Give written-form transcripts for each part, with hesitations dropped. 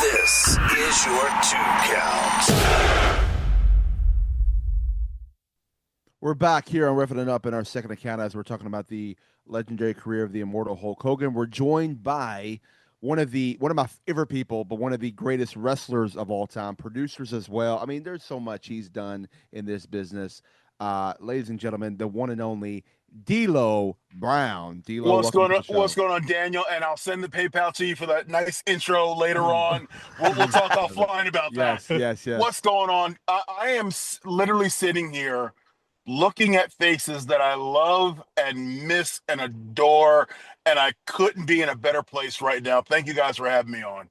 This is your 2 count. We're back here on Riffing It Up in our second account as we're talking about the legendary career of the Immortal Hulk Hogan. We're joined by one of my favorite people, but one of the greatest wrestlers of all time, producers as well. I mean, there's so much he's done in this business. Ladies and gentlemen, the one and only D'Lo Brown. D'Lo, what's going on, Daniel? And I'll send the PayPal to you for that nice intro later on. We'll talk offline about that. Yes. What's going on? I am literally sitting here looking at faces that I love and miss and adore, and I couldn't be in a better place right now. Thank you guys for having me on.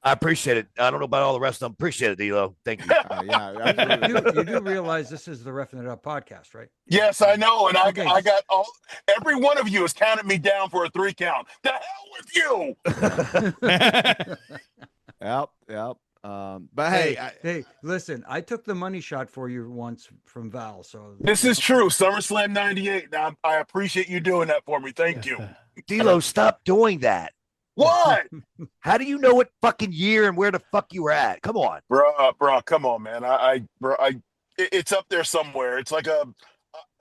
I appreciate it. I don't know about all the rest of them. Appreciate it, D'Lo. Thank you. Yeah, absolutely. You do realize this is the Riffing It Up podcast, right? Yes, I know, and I got every one of you has counted me down for a 3 count. The hell with you! Yep. But hey, listen, I took the money shot for you once from Val. So this is true. SummerSlam '98. Now I appreciate you doing that for me. Thank you. D'Lo, stop doing that. What? How do you know what fucking year and where the fuck you were at? Come on, bro. Come on, man. It's up there somewhere. It's like a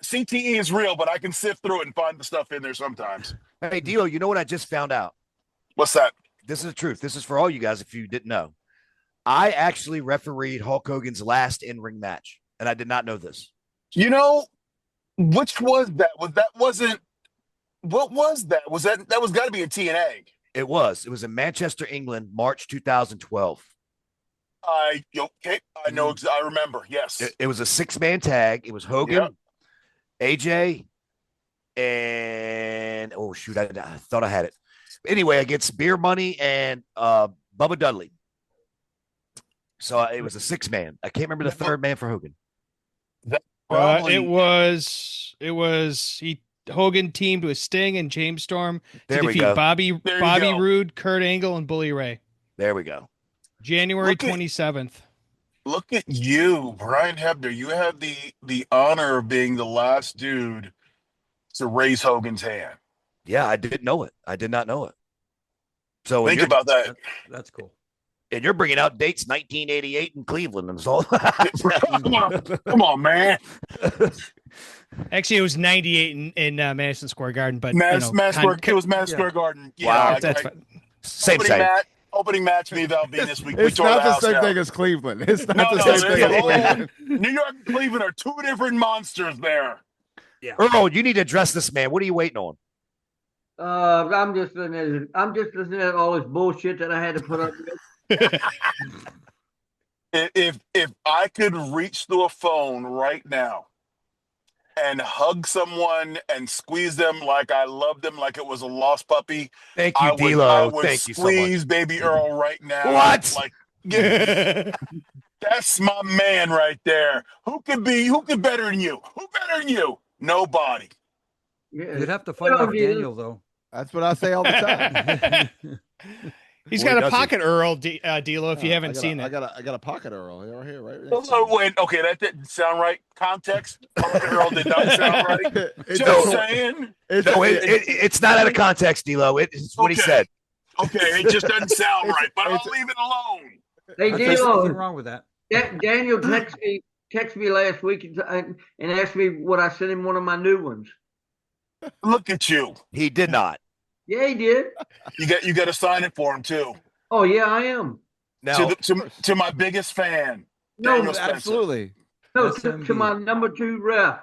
CTE is real, but I can sift through it and find the stuff in there sometimes. Hey, D'Lo, you know what I just found out? What's that? This is the truth. This is for all you guys if you didn't know. I actually refereed Hulk Hogan's last in-ring match, and I did not know this. You know, which was that? What was that? That was got to be a TNA. It was in Manchester, England, March 2012. I know. I remember. Yes. It was a 6-man tag. It was Hogan, AJ, and oh shoot, I thought I had it. Anyway, against Beer Money and Bubba Dudley. So it was a 6-man. I can't remember the third man for Hogan. Hogan teamed with Sting and James Storm to defeat Bobby Roode, Kurt Angle, and Bully Ray. There we go. January 27th. Look at you, Brian Hebner. You have the honor of being the last dude to raise Hogan's hand. Yeah, I didn't know it. I did not know it. So think about that. That's cool. And you're bringing out dates 1988 in Cleveland and so. Come on, man. Actually, it was 98 in Madison Square Garden, but it was Madison Square Garden. Yeah, wow, that's fine. Same. Opening match me, that'll be this week. It's not the same thing as Cleveland. It's not the same thing as Cleveland. New York and Cleveland are 2 different monsters there. Yeah. Earl, you need to address this man. What are you waiting on? I'm just listening at all this bullshit that I had to put up with. If I could reach through a phone right now and hug someone and squeeze them like I love them, like it was a lost puppy, thank you, D'Lo. I would Thank you so squeeze much. baby Earl right now. What? Like, that's my man right there. Who could better than you? Who better than you? Nobody. Yeah. You'd have to find out Daniel, though. That's what I say all the time. He's got a pocket Earl, D'Lo, if you haven't seen it. I got a pocket Earl right here, right? Wait, okay, that didn't sound right. Context. Pocket Earl did not sound right. Just saying. It's not out of context, D'Lo. It's what he said. Okay, it just doesn't sound right, but I'll leave it alone. Hey, There's D'Lo, nothing wrong with that. Daniel texted me last week and asked me would I send him one of my new ones. Look at you. He did not. Yeah, he did. You got to sign it for him too. Oh yeah, I am. Now, to my biggest fan. No, Daniel Spencer. Absolutely. No, to my number 2 ref.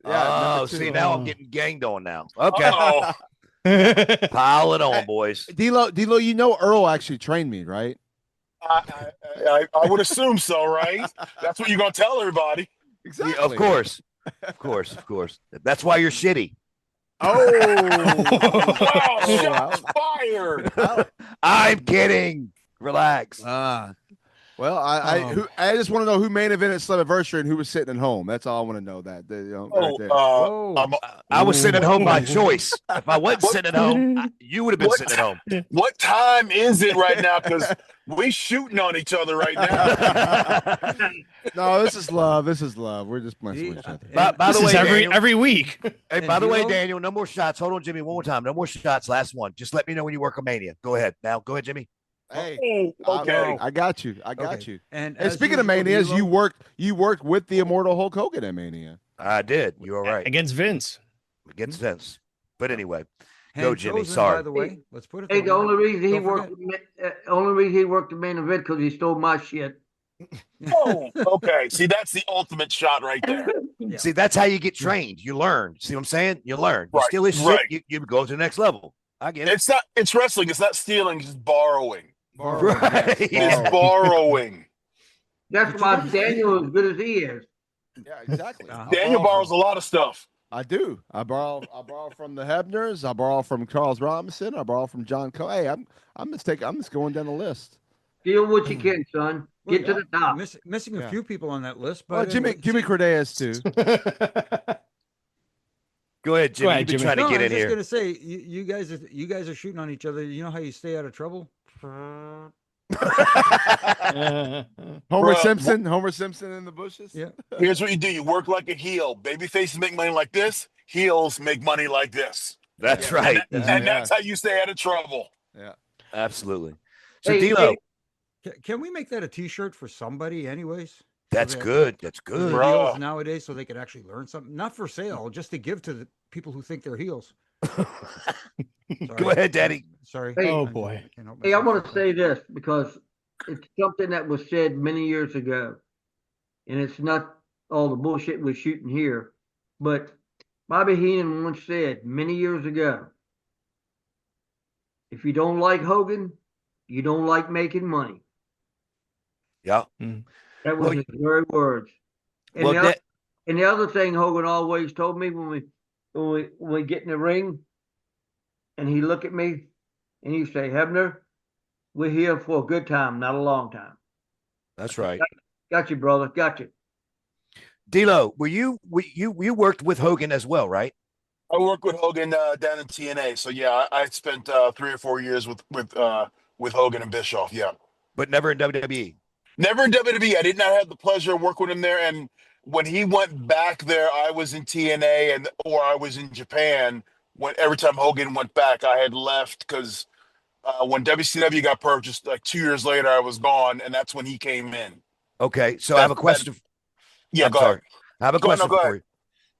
Yeah. See, now I'm getting ganged on now. Okay. Oh, Pile it on, boys. D'Lo, you know Earl actually trained me, right? I would assume so, right? That's what you're gonna tell everybody. Exactly. Yeah, of course. That's why you're shitty. Wow, shots fired. I'm kidding. Relax. Well, I just want to know who main evented Slammiversary and who was sitting at home. That's all I want to know. Right there. I was sitting at home by choice. If I wasn't sitting at home, you would have been sitting at home. What time is it right now? Because we shooting on each other right now. No, this is love. We're just messing with each other. By the way, Daniel, every week. Hey, by the way, Daniel, no more shots. Hold on, Jimmy. One more time. No more shots. Last one. Just let me know when you work on Mania. Go ahead. Now, go ahead, Jimmy. Hey, Okay. I got you. I got Okay. you. And And as speaking of usual, manias, D'Lo, you worked with the Immortal Hulk Hogan at Mania. I did. You are right. Against Vince. Against Vince. But anyway, go, hand Jimmy. chosen, by Sorry. the way. Let's put it Hey, that the way. only reason he Don't worked, only reason he worked the main event because he stole my shit. Oh, okay. See, that's the ultimate shot right there. Yeah. See, that's how you get trained. You learn. See what I'm saying? You learn. You Right, steal his shit, right. you go to the next level. I get it. It's wrestling. It's not stealing, it's borrowing. Borrowing, Right. yes, It's borrowing. borrowing. That's But you why guys- Daniel is as good as he is. Yeah, exactly. Uh-huh. I Daniel borrow borrows from- a lot of stuff. I do. I borrow from the Hebners. I borrow from Charles Robinson. I borrow from John Co. Hey, I'm just going down the list. Steal what you can, son. Well, Get to the top. missing a Yeah. few people on that list, but Well, Jimmy anyway, Jimmy see- Cordeas too. Go ahead, Jimmy. ahead, You've been Jimmy. trying to No, get I in was just here. gonna say you guys are shooting on each other. You know how you stay out of trouble? Homer Bruh, Homer Simpson in the bushes. Yeah. Here's what you do. You work like a heel. Baby faces make money like this. Heels make money like this. That's Yeah. right. And that's how you stay out of trouble. Yeah. Absolutely. So, Hey, D'Lo, Can we make that a T-shirt for somebody, anyways? So that's that- good. That's for the good. Bro. heels nowadays, so they could actually learn something. Not for sale, just to give to the people who think they're heels. Go ahead, Daddy. Sorry. Hey. Oh, I boy. can't help Hey, I myself want to sometimes. say this because it's something that was said many years ago, and it's not all the bullshit we're shooting here. But Bobby Heenan once said many years ago, if you don't like Hogan, you don't like making money. Yeah. That was Well, his very words. And, Well, the other thing Hogan always told me when we get in the ring, and he look at me and he say, Hebner, we're here for a good time, not a long time. that's right. Got you, brother. Got you. D'Lo, you worked with Hogan as well, right? I work with Hogan down in TNA. So yeah, I spent 3 or 4 years with Hogan and Bischoff. Yeah. But never in WWE. Never in WWE. I did not have the pleasure of working with him there. And when he went back there, I was in TNA or I was in Japan. When every time Hogan went back, I had left because when WCW got purchased, like 2 years later, I was gone, and that's when he came in. Okay, so I have a question. Yeah, I'm go sorry. ahead. I have a Go ahead, question no, go for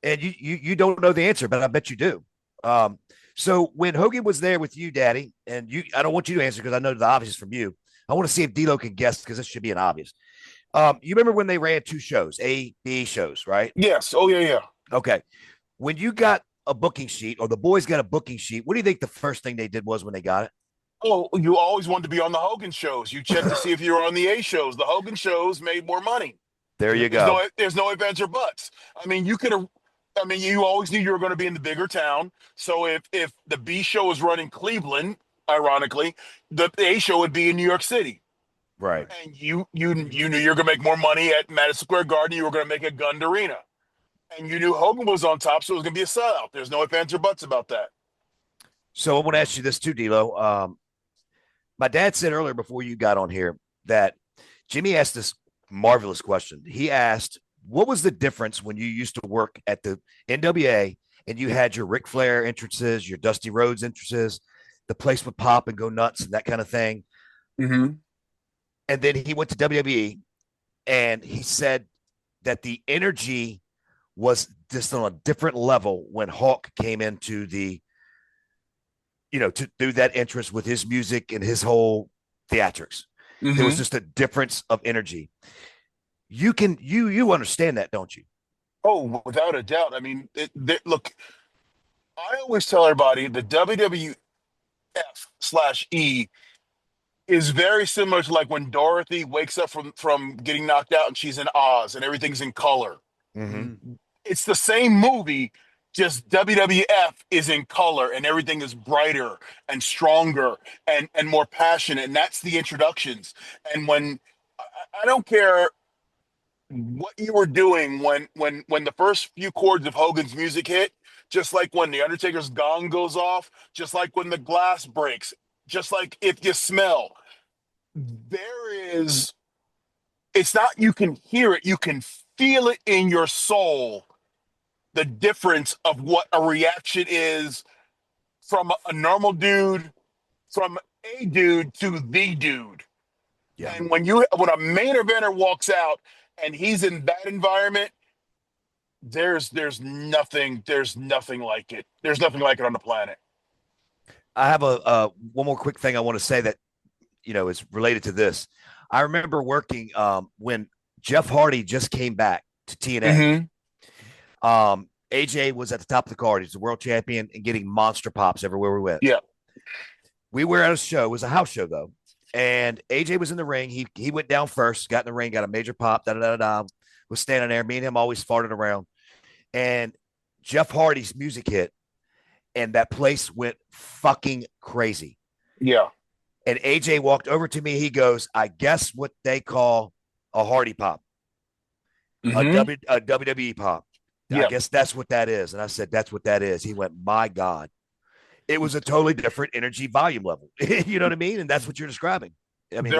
ahead. you, and you don't know the answer, but I bet you do. So when Hogan was there with you, Daddy, and I don't want you to answer because I know the obvious from you. I want to see if D'Lo can guess because this should be an obvious. You remember when they ran 2 shows, A, B shows, right? Yes. Oh, yeah, yeah. Okay. When you got a booking sheet or the boys got a booking sheet, what do you think the first thing they did was when they got it? Oh, you always wanted to be on the Hogan shows. You checked to see if you were on the A shows. The Hogan shows made more money. There you go. There's no ifs, ands, or buts. I mean, you always knew you were going to be in the bigger town. So if the B show was run in Cleveland, ironically, the A show would be in New York City. Right. And you knew you were going to make more money at Madison Square Garden. You were going to make a Gund Arena. And you knew Hogan was on top, so it was going to be a sellout. There's no ifs, ands, or buts about that. So I want to ask you this too, D'Lo. My dad said earlier before you got on here that Jimmy asked this marvelous question. He asked, what was the difference when you used to work at the NWA and you had your Ric Flair entrances, your Dusty Rhodes entrances, the place would pop and go nuts and that kind of thing. Mm-hmm. And then he went to WWE and he said that the energy was just on a different level when Hulk came into to do that entrance with his music and his whole theatrics. Mm-hmm. There was just a difference of energy. You understand that, don't you? Oh, without a doubt. I mean, look, I always tell everybody the WWF/E is very similar to like when Dorothy wakes up from getting knocked out and she's in Oz and everything's in color. Mm-hmm. It's the same movie, just WWF is in color and everything is brighter and stronger and more passionate. And that's the introductions. And when I don't care what you were doing when the first few chords of Hogan's music hit, just like when the Undertaker's gong goes off, just like when the glass breaks, just like if you smell, it's not you can hear it, you can feel it in your soul, the difference of what a reaction is from a normal dude, from a dude to the dude. Yeah. And when a main eventer walks out and he's in that environment, there's nothing like it. There's nothing like it on the planet. I have one more quick thing I want to say that is related to this. I remember working when Jeff Hardy just came back to TNA. AJ was at the top of the card. He's the world champion and getting monster pops everywhere we went. Yeah. We were at a show. It was a house show, though. And AJ was in the ring. He went down first, got in the ring, got a major pop, was standing there. Me and him always farted around. And Jeff Hardy's music hit, and that place went fucking crazy. Yeah. And AJ walked over to me. He goes, I guess what they call a Hardy pop, a WWE pop. Yeah. I guess that's what that is. And I said, that's what that is. He went, my God. It was a totally different energy volume level. You know what I mean? And that's what you're describing. I mean,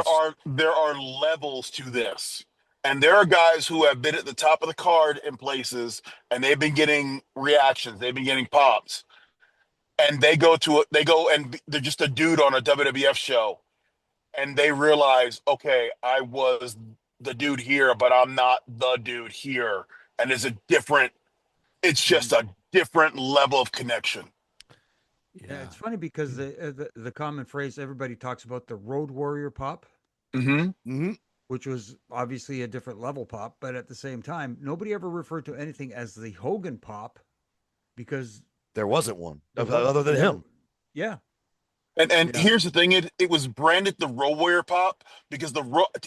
there are levels to this. And there are guys who have been at the top of the card in places and they've been getting reactions. They've been getting pops. And they go and they're just a dude on a WWF show. And they realize, okay, I was the dude here, but I'm not the dude here. And it's just a different level of connection. Yeah, it's funny because the common phrase everybody talks about, the Road Warrior pop, which was obviously a different level pop, but at the same time, nobody ever referred to anything as the Hogan pop because there wasn't one other than him. Yeah. And here's the thing: it was branded the Road Warrior pop because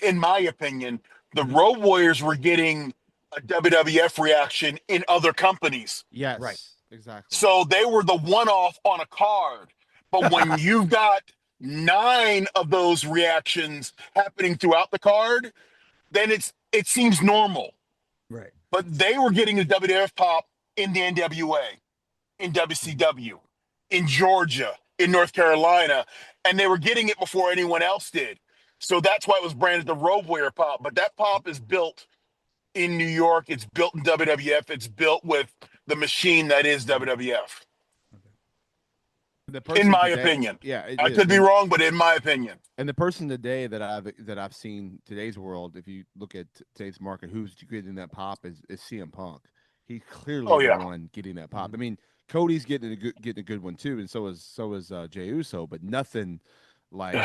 in my opinion, the Road Warriors were getting a WWF reaction in other companies. Yes, right. Exactly. So they were the one-off on a card. But when you've got 9 of those reactions happening throughout the card, then it seems normal. Right. But they were getting the WWF pop in the NWA, in WCW, in Georgia, in North Carolina, and they were getting it before anyone else did. So that's why it was branded the Road Warrior pop. But that pop is built in New York. It's built in WWF. It's built with the machine that is WWF. In my opinion. Yeah, I could be wrong, but in my opinion. And the person today that I've seen today's world, if you look at today's market, who's getting that pop is CM Punk. He's clearly the one getting that pop. I mean, Cody's getting a good one too, and so is Jey Uso, but nothing like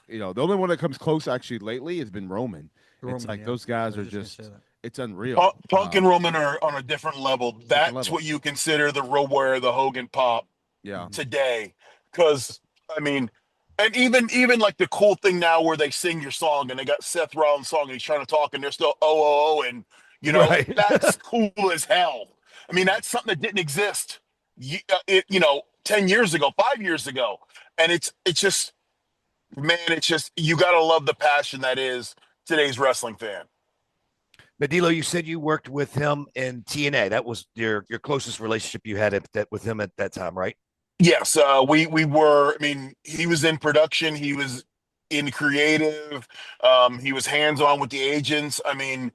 the only one that comes close actually lately has been Roman. It's like those guys are just it's unreal. Punk and Roman are on a different level. That's what you consider the Road Warrior, the Hogan pop today. Because, I mean, and even like the cool thing now where they sing your song and they got Seth Rollins' song and he's trying to talk and they're still and that's cool as hell. I mean, that's something that didn't exist 10 years ago, 5 years ago. And it's just, man, you got to love the passion that is today's wrestling fan. Nadilo, you said you worked with him in TNA. That was your closest relationship you had with him at that time, right? Yes, we were. I mean, he was in production. He was in creative. He was hands-on with the agents. I mean,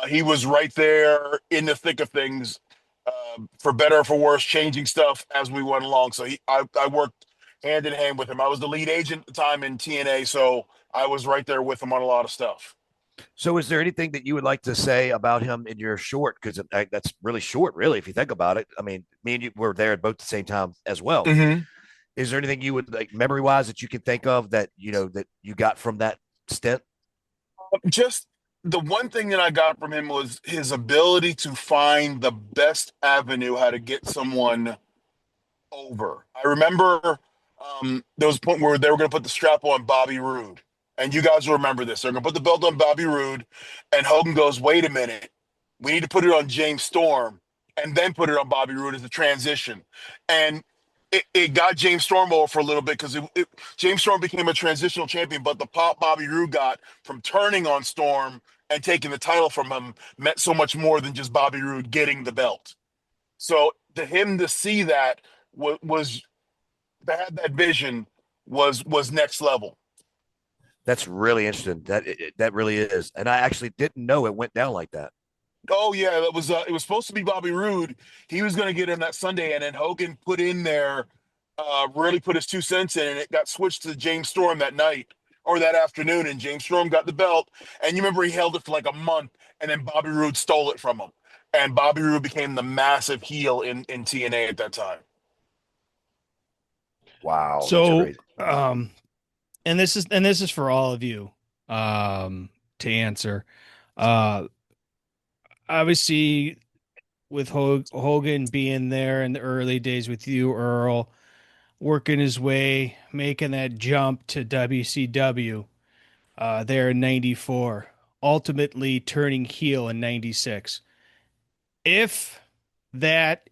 he was right there in the thick of things, for better or for worse, changing stuff as we went along. So I worked hand in hand with him. I was the lead agent at the time in TNA, so I was right there with him on a lot of stuff. So is there anything that you would like to say about him in your short? Because that's really short, really, if you think about it. I mean, me and you were there at both the same time as well. Is there anything you would like memory-wise that you can think of that that you got from that stint? Just the one thing that I got from him was his ability to find the best avenue how to get someone over. I remember there was a point where they were going to put the strap on Bobby Roode. And you guys will remember this. They're going to put the belt on Bobby Roode. And Hogan goes, wait a minute. We need to put it on James Storm and then put it on Bobby Roode as a transition. And it got James Storm over for a little bit because James Storm became a transitional champion. But the pop Bobby Roode got from turning on Storm and taking the title from him meant so much more than just Bobby Roode getting the belt. So to him to see that was to have that vision was next level. That's really interesting. That really is. And I actually didn't know it went down like that. Oh yeah, it was supposed to be Bobby Roode. He was going to get him that Sunday, and then Hogan put in there really put his 2 cents in, and it got switched to James Storm that night or that afternoon, and James Storm got the belt. And you remember he held it for like a month, and then Bobby Roode stole it from him, and Bobby Roode became the massive heel in TNA at that time. Wow, that's So, crazy. and this is for all of you, to answer. Obviously, with Hogan being there in the early days with you, Earl, working his way, making that jump to WCW, there in '94, ultimately turning heel in '96. If that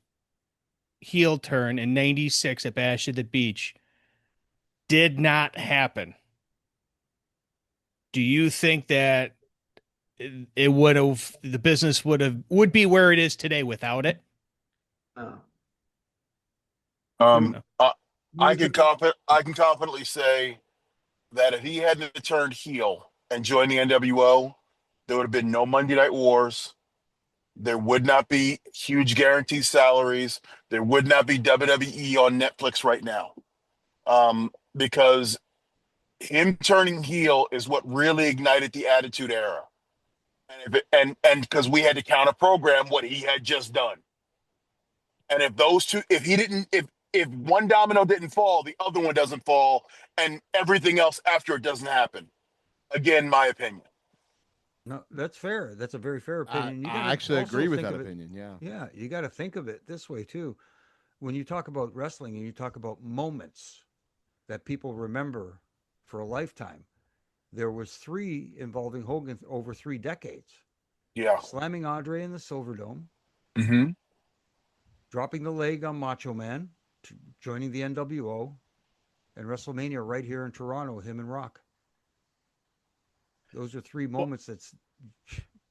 heel turn in '96 at Bash at the Beach did not happen, do you think that it would have, the business would be where it is today without it? I can confidently say that if he hadn't turned heel and joined the NWO, there would have been no Monday Night Wars. There would not be huge guaranteed salaries. There would not be WWE on Netflix right now, because him turning heel is what really ignited the Attitude Era, and because we had to counter program what he had just done. And if those two, if one domino didn't fall, the other one doesn't fall, and everything else after it doesn't happen. Again, my opinion. No, that's fair. That's a very fair opinion. I actually agree with that opinion. Yeah. Yeah, you got to think of it this way too. When you talk about wrestling and you talk about moments that people remember for a lifetime, there was 3 involving Hogan over 3 decades. Yeah. Slamming Andre in the Silverdome, Mm-hmm. dropping the leg on Macho Man, joining the NWO, and WrestleMania right here in Toronto, him and Rock. Those are 3 moments that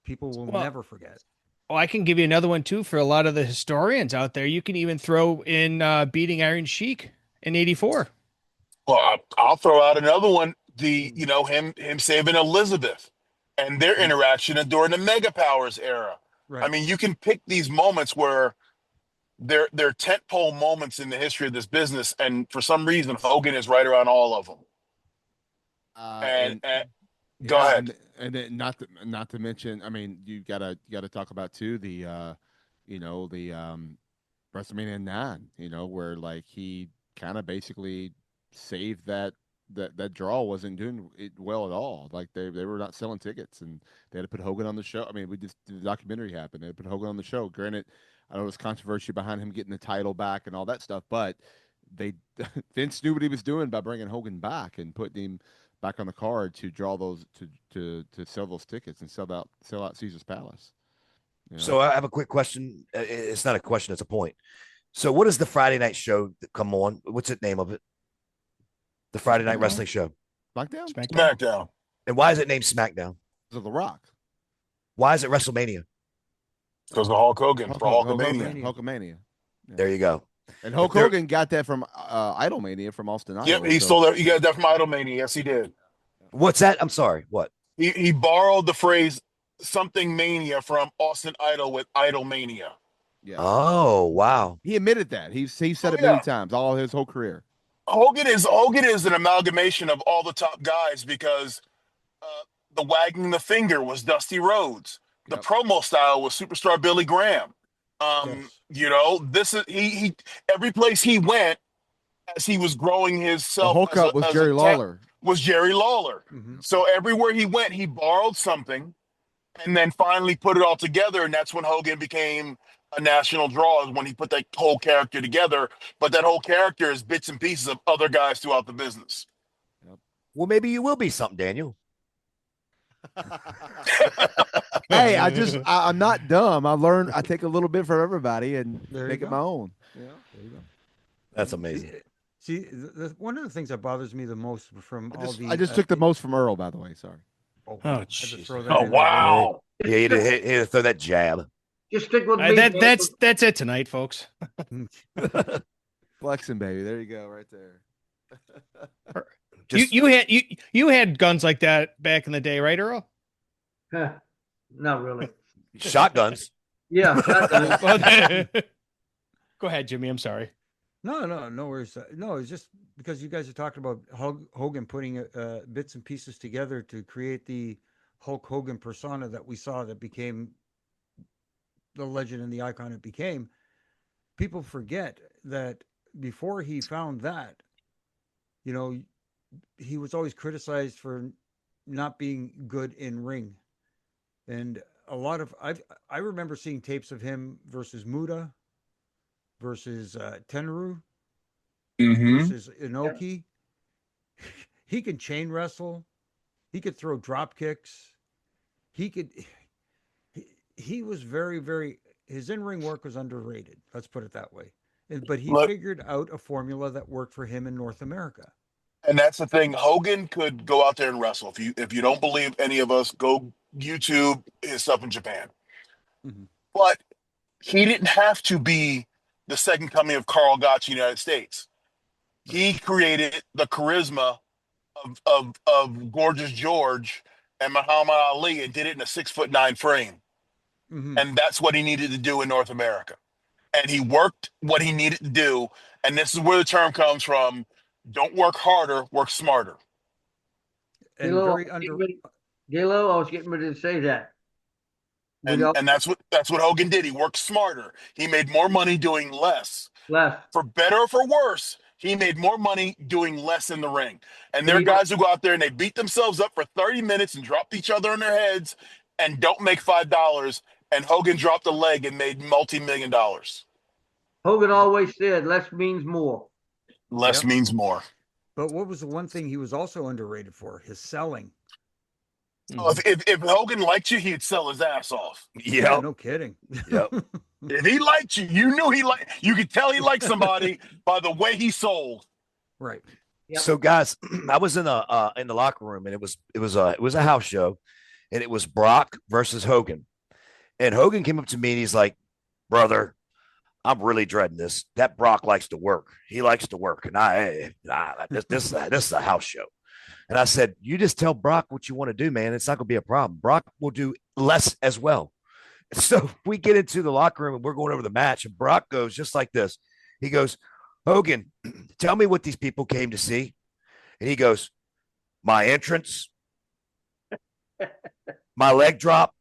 people will never forget. Oh, I can give you another one too for a lot of the historians out there. You can even throw in beating Iron Sheik in '84. Well, I'll throw out another one. Him saving Elizabeth and their interaction during the Mega Powers era. Right. I mean, you can pick these moments where they're tentpole moments in the history of this business, and for some reason, Hogan is right around all of them. And go ahead. And then not to mention, I mean, you gotta talk about too the WrestleMania 9, where like he kind of basically saved that draw wasn't doing it well at all. Like they were not selling tickets, and they had to put Hogan on the show. I mean, we just the documentary happened. They had to put Hogan on the show. Granted, I know there was controversy behind him getting the title back and all that stuff, but Vince knew what he was doing by bringing Hogan back and putting him back on the card to draw those to sell those tickets and sell out Caesar's Palace. So I have a quick question. It's not a question; it's a point. So, what is the Friday night show that come on? What's the name of it? The Friday night wrestling show. SmackDown. And why is it named SmackDown? Because of The Rock. Why is it WrestleMania? Because of Hulk Hogan for Hulkamania. Hulkamania. Yeah. There you go. And Hulk Hogan got that from Idolmania from Austin, Iowa. Yep, he stole that. He got that from Idolmania. Yes, he did. What's that? I'm sorry. What? He borrowed the phrase "something mania" from Austin Idol with Idolmania. Yeah. Oh, wow. He admitted that. He said it many times, all his whole career. Hogan is an amalgamation of all the top guys because the wagging the finger was Dusty Rhodes. The promo style was Superstar Billy Graham. This is he every place he went as he was growing himself. The Hulk was Jerry Lawler. Mm-hmm. So everywhere he went, he borrowed something and then finally put it all together. And that's when Hogan became a national draw, is when he put that whole character together. But that whole character is bits and pieces of other guys throughout the business. Well, maybe you will be something, Daniel. Hey, I'm not dumb. I take a little bit from everybody and make it my own. Yeah, there you go. That's amazing. See, one of the things that bothers me the most from I just took the most from Earl, by the way. Sorry. Wow. Yeah, he had to throw that jab. Just stick with me. That's it tonight, folks. Flexing, baby. There you go, right there. You had guns like that back in the day, right, Earl? Not really. Shotguns. Yeah, shotguns. Go ahead, Jimmy. I'm sorry. No worries. No, it's just because you guys are talking about Hogan putting bits and pieces together to create the Hulk Hogan persona that we saw that became the legend and the icon it became. People forget that before he found that, you know, he was always criticized for not being good in ring. And a lot of I remember seeing tapes of him versus Muda, versus Tenryu, Mm-hmm. versus Inoki. He could chain wrestle. He could throw drop kicks. He could. He was very, very. His in-ring work was underrated. Let's put it that way. But he Look, figured out a formula that worked for him in North America. and that's the thing. Hogan could go out there and wrestle. If you don't believe any of us, go YouTube his stuff in Japan. Mm-hmm. But he didn't have to be the second coming of Carl Gotch in the United States. Right. He created the charisma of Gorgeous George and Muhammad Ali and did it in a 6'9" frame. Mm-hmm. And that's what he needed to do in North America. And he worked what he needed to do. And this is where the term comes from. Don't work harder, work smarter. And Gilo, very under. Gilo, I was getting ready to say that. And that's what Hogan did. He worked smarter. He made more money doing less. Left. For better or for worse, he made more money doing less in the ring. And there are He- guys who go out there and they beat themselves up for 30 minutes and drop each other on their heads and don't make $5. And Hogan dropped a leg and made multi-million dollars. Hogan always said less means more. Less Yep. means more. But what was the one thing he was also underrated for? His selling. Oh, if Hogan liked you, he'd sell his ass off. Yeah, Yep. no kidding. Yep. If he liked you, you knew you could tell he liked somebody by the way he sold. Right. Yep. So guys, I was in the locker room and it was a house show, and it was Brock versus Hogan. And Hogan came up to me and he's like, "Brother, I'm really dreading this. That Brock likes to work. He likes to work, and this is a house show." And I said, "You just tell Brock what you want to do, man. It's not going to be a problem. Brock will do less as well." So we get into the locker room and we're going over the match, and Brock goes just like this. He goes, "Hogan, tell me what these people came to see." And he goes, "My entrance, my leg drop,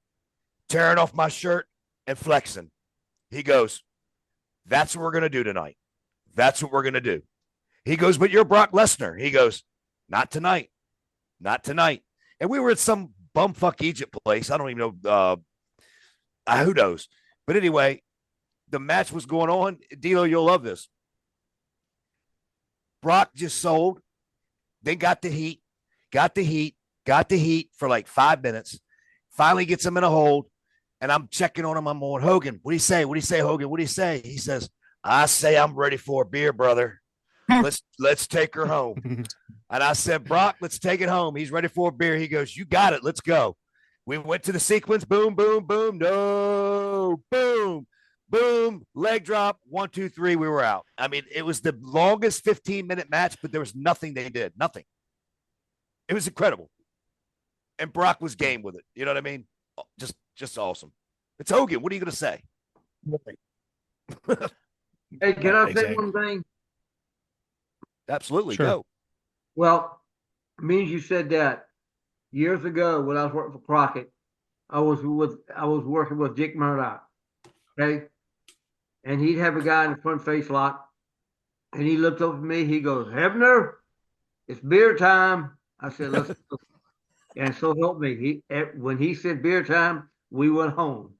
tearing off my shirt, and flexing." He goes, "That's what we're going to do tonight. That's what we're going to do." He goes, "But you're Brock Lesnar." He goes, "Not tonight. Not tonight." And we were at some bumfuck Egypt place. I don't even know. Who knows? But anyway, the match was going on. D'Lo, you'll love this. Brock just sold, then got the heat for like 5 minutes. Finally gets him in a hold, and I'm checking on him. I'm on Hogan. What do you say? What do you say, Hogan? What do you say? He says, "I say I'm ready for a beer, brother. Let's take her home." And I said, "Brock, let's take it home." He's ready for a beer. He goes, "You got it. Let's go." We went to the sequence. Boom, boom, boom. No, boom, boom. Leg drop. 1, 2, 3. We were out. I mean, it was the longest 15-minute match, but there was nothing they did. Nothing. It was incredible. And Brock was game with it. You know what I mean? Just awesome. It's Hogan. What are you going to say? Hey, can I say Exactly. one thing? Absolutely. Sure. Go. Well, means you said that years ago when I was working for Crockett, I was working with Dick Murdoch. Okay. And he'd have a guy in the front face lock, and he looked up at me, he goes, "Hebner, it's beer time." I said, "Let's go." And so help me. When he said beer time, we went home.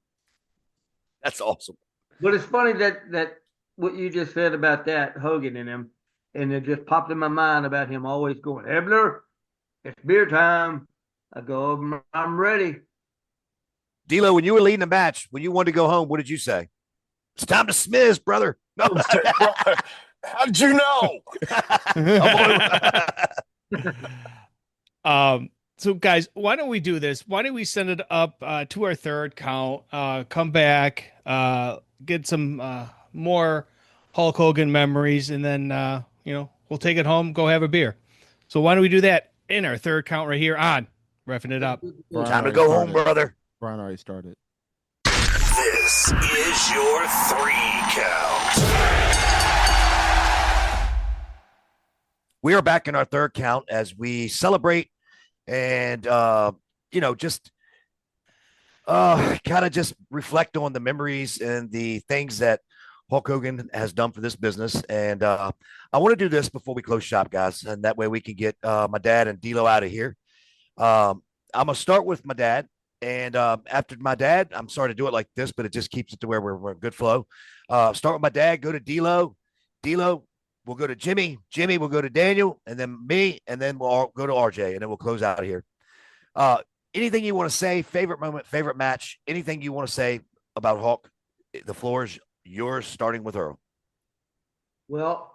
That's awesome. But it's funny that what you just said about that, Hogan and him, and it just popped in my mind about him always going, "Hebner, it's beer time." I go, "I'm ready." D'Lo, when you were leading the match, when you wanted to go home, what did you say? "It's time to smiz, brother." No. How did you know? So guys, why don't we do this? Why don't we send it up to our third count, come back, get some more Hulk Hogan memories, and then we'll take it home, go have a beer. So why don't we do that in our third count right here on Reffing It Up? Brian Time to already go home, started. brother. Brian already started. This is your 3 count. We are back in our third count as we celebrate and, just kind of just reflect on the memories and the things that Hulk Hogan has done for this business. And I want to do this before we close shop, guys. And that way we can get my dad and D'Lo out of here. I'm going to start with my dad. And after my dad, I'm sorry to do it like this, but it just keeps it to where we're in good flow. Start with my dad, go to D'Lo. D'Lo, we'll go to Jimmy. Jimmy, we'll go to Daniel, and then me, and then we'll all go to RJ, and then we'll close out of here. Anything you want to say, favorite moment, favorite match, anything you want to say about Hulk, the floor is yours, starting with Earl. Well,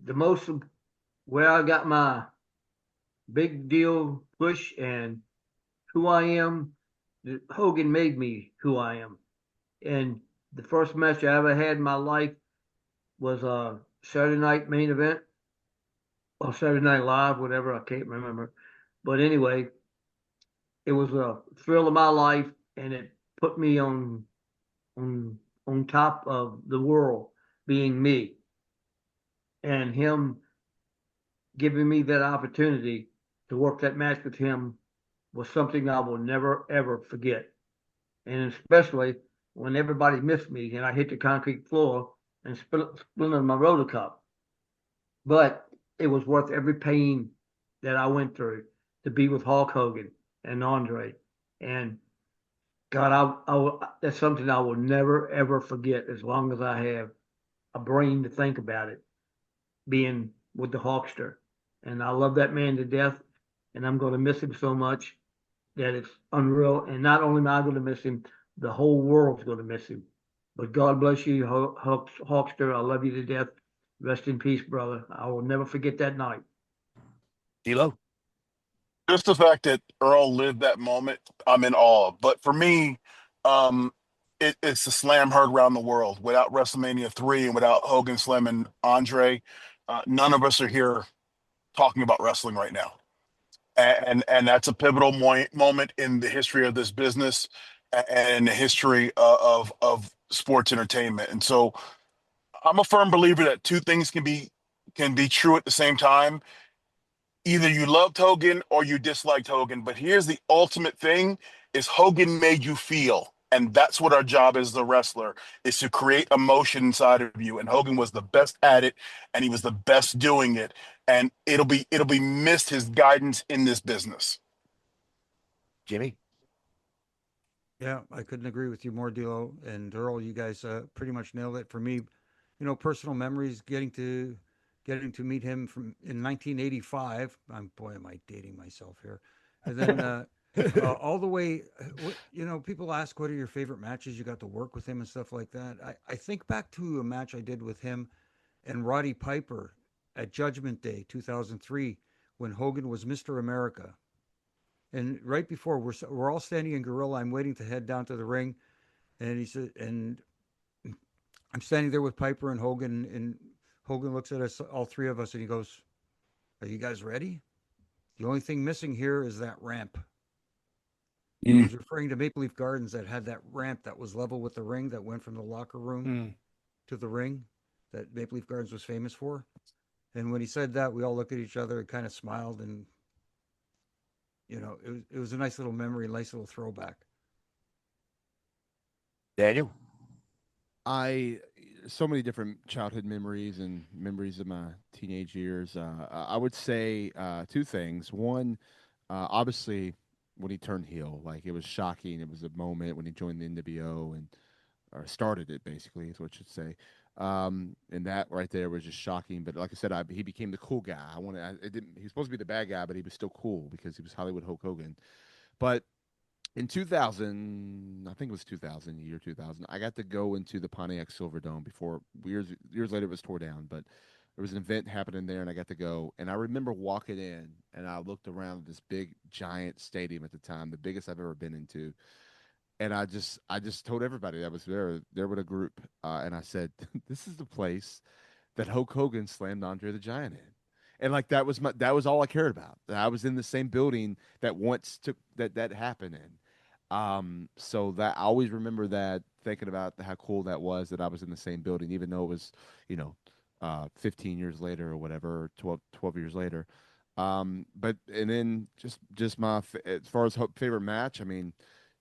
the most where I got my big deal push and who I am, Hogan made me who I am. And the first match I ever had in my life was a Saturday night main event or Saturday Night Live, whatever, I can't remember. But anyway, it was a thrill of my life, and it put me on on top of the world, being me, and him giving me that opportunity to work that match with him was something I will never ever forget. And especially when everybody missed me and I hit the concrete floor and splintered my roller cup. But it was worth every pain that I went through to be with Hulk Hogan and Andre. And God, that's something I will never ever forget as long as I have a brain to think about it. Being with the Hulkster, and I love that man to death, and I'm going to miss him so much that it's unreal. And not only am I going to miss him, the whole world's going to miss him. But God bless you, Hulkster. I love you to death. Rest in peace, brother. I will never forget that night. D'Lo? Just the fact that Earl lived that moment, I'm in awe. But for me, um, it's a slam heard around the world. Without WrestleMania 3 and without Hogan slamming Andre, none of us are here talking about wrestling right now. And that's a pivotal moment in the history of this business and the history of sports entertainment. And so I'm a firm believer that two things can be true at the same time. Either you loved Hogan or you disliked Hogan. But here's the ultimate thing is Hogan made you feel. And that's what our job as the wrestler is, to create emotion inside of you. And Hogan was the best at it, and he was the best doing it. And it'll be missed, his guidance in this business. Jimmy? Yeah, I couldn't agree with you more, D'Lo and Earl. You guys pretty much nailed it. For me, personal memories, getting to meet him from in 1985. Boy, am I dating myself here. And then all the way, people ask what are your favorite matches you got to work with him and stuff like that. I think back to a match I did with him and Roddy Piper at Judgment Day 2003 when Hogan was Mr. America. And right before we're all standing in Gorilla, I'm waiting to head down to the ring, and he said, and I'm standing there with Piper and Hogan, and Hogan looks at us, all three of us, and he goes, "Are you guys ready? The only thing missing here is that ramp." He was referring to Maple Leaf Gardens that had that ramp that was level with the ring that went from the locker room to the ring that Maple Leaf Gardens was famous for. And when he said that, we all looked at each other and kind of smiled, and it was a nice little memory, a nice little throwback. Daniel? So many different childhood memories and memories of my teenage years. I would say two things. One, obviously, when he turned heel, like it was shocking. It was a moment when he joined the NWO and or started it, basically, is what I should say. And that right there was just shocking. But like I said, he became the cool guy. He was supposed to be the bad guy, but he was still cool because he was Hollywood Hulk Hogan. But in 2000, I think it was 2000, year 2000, I got to go into the Pontiac Silverdome before years later it was tore down, but there was an event happening there and I got to go. And I remember walking in and I looked around this big giant stadium at the time, the biggest I've ever been into. And I just told everybody that was there with a group, and I said, "This is the place that Hulk Hogan slammed Andre the Giant in," and like that was all I cared about. That I was in the same building that once took that happened in. So that I always remember that, thinking about how cool that was that I was in the same building, even though it was, you know, 15 years later or whatever, or 12 years later. But and then just as far as favorite match, I mean,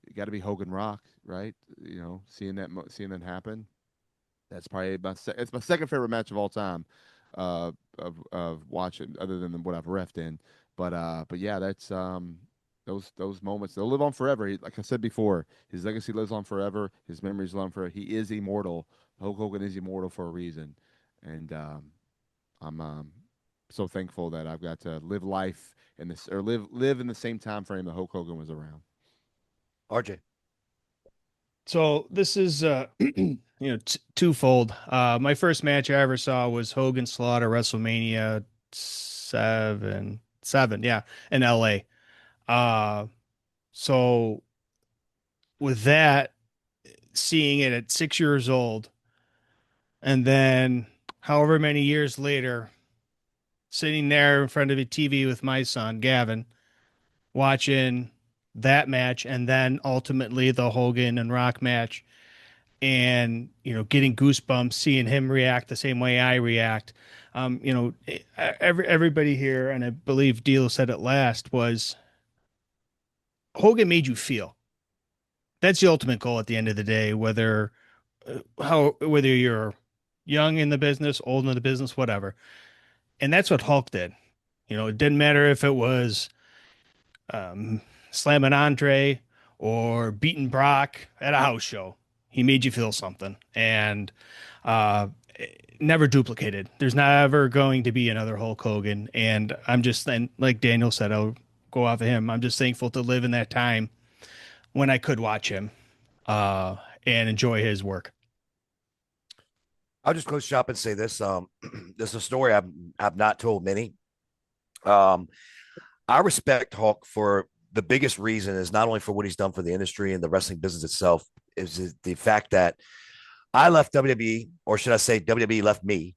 it got to be Hogan Rock, right? You know, seeing that happen. That's probably it's my second favorite match of all time, of watching, other than what I've refed in. But yeah, that's those moments, they'll live on forever. Like I said before, his legacy lives on forever. His memories live on forever. He is immortal. Hulk Hogan is immortal for a reason, and I'm so thankful that I've got to live life in this, or live in the same time frame that Hulk Hogan was around. RJ. So this is twofold. My first match I ever saw was Hogan Slaughter WrestleMania seven, yeah, in LA. So with that, seeing it at 6 years old, and then however many years later, sitting there in front of a TV with my son Gavin, watching that match, and then ultimately the Hogan and Rock match, and getting goosebumps seeing him react the same way I react. Everybody here, and I believe Deal said it last, was Hogan made you feel. That's the ultimate goal at the end of the day, whether you're young in the business, old in the business, whatever. And that's what Hulk did. It didn't matter if it was slamming Andre or beating Brock at a house show. He made you feel something, and never duplicated. There's never going to be another Hulk Hogan. And and like Daniel said, I'll go off of him. I'm just thankful to live in that time when I could watch him and enjoy his work. I'll just close shop and say this. This is a story I've not told many. I respect Hulk for the biggest reason is not only for what he's done for the industry and the wrestling business itself, is the fact that I left WWE, or should I say WWE left me.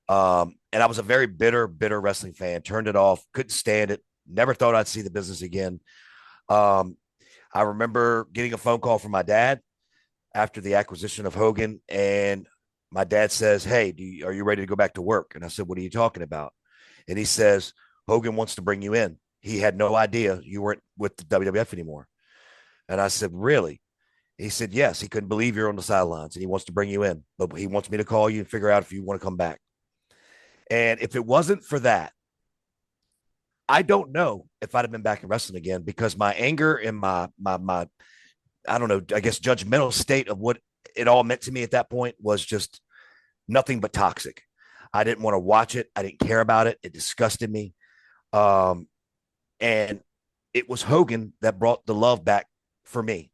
And I was a very bitter wrestling fan, turned it off, couldn't stand it, never thought I'd see the business again. I remember getting a phone call from my dad after the acquisition of Hogan, and my dad says, "Hey, are you ready to go back to work?" And I said, "What are you talking about?" And he says, "Hogan wants to bring you in. He had no idea you weren't with the WWF anymore." And I said, "Really?" He said, "Yes." He couldn't believe you're on the sidelines, and he wants to bring you in, but he wants me to call you and figure out if you want to come back. And if it wasn't for that, I don't know if I'd have been back in wrestling again, because my anger and my I don't know, I guess judgmental state of what it all meant to me at that point was just nothing but toxic. I didn't want to watch it. I didn't care about it. It disgusted me. And it was Hogan that brought the love back for me,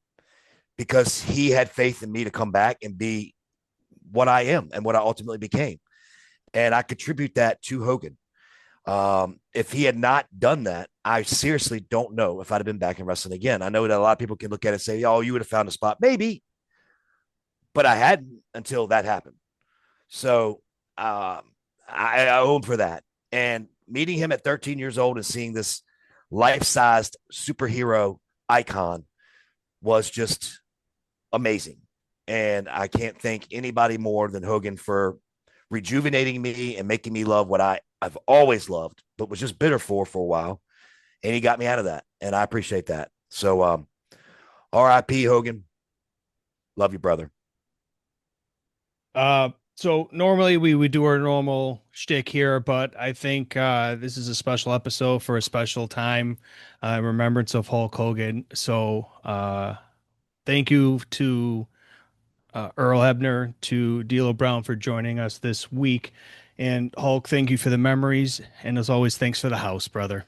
because he had faith in me to come back and be what I am and what I ultimately became. And I contribute that to Hogan. If he had not done that, I seriously don't know if I'd have been back in wrestling again. I know that a lot of people can look at it and say, "Oh, you would have found a spot." Maybe, but I hadn't until that happened. So I owe him for that. And meeting him at 13 years old and seeing this life-sized superhero icon was just amazing. And I can't thank anybody more than Hogan for rejuvenating me and making me love what I've always loved, but was just bitter for a while. And he got me out of that. And I appreciate that. So R.I.P. Hogan. Love you, brother. So normally we would do our normal shtick here, but I think this is a special episode for a special time, remembrance of Hulk Hogan. So thank you to Earl Hebner, to D'Lo Brown for joining us this week. And Hulk, thank you for the memories. And as always, thanks for the house, brother.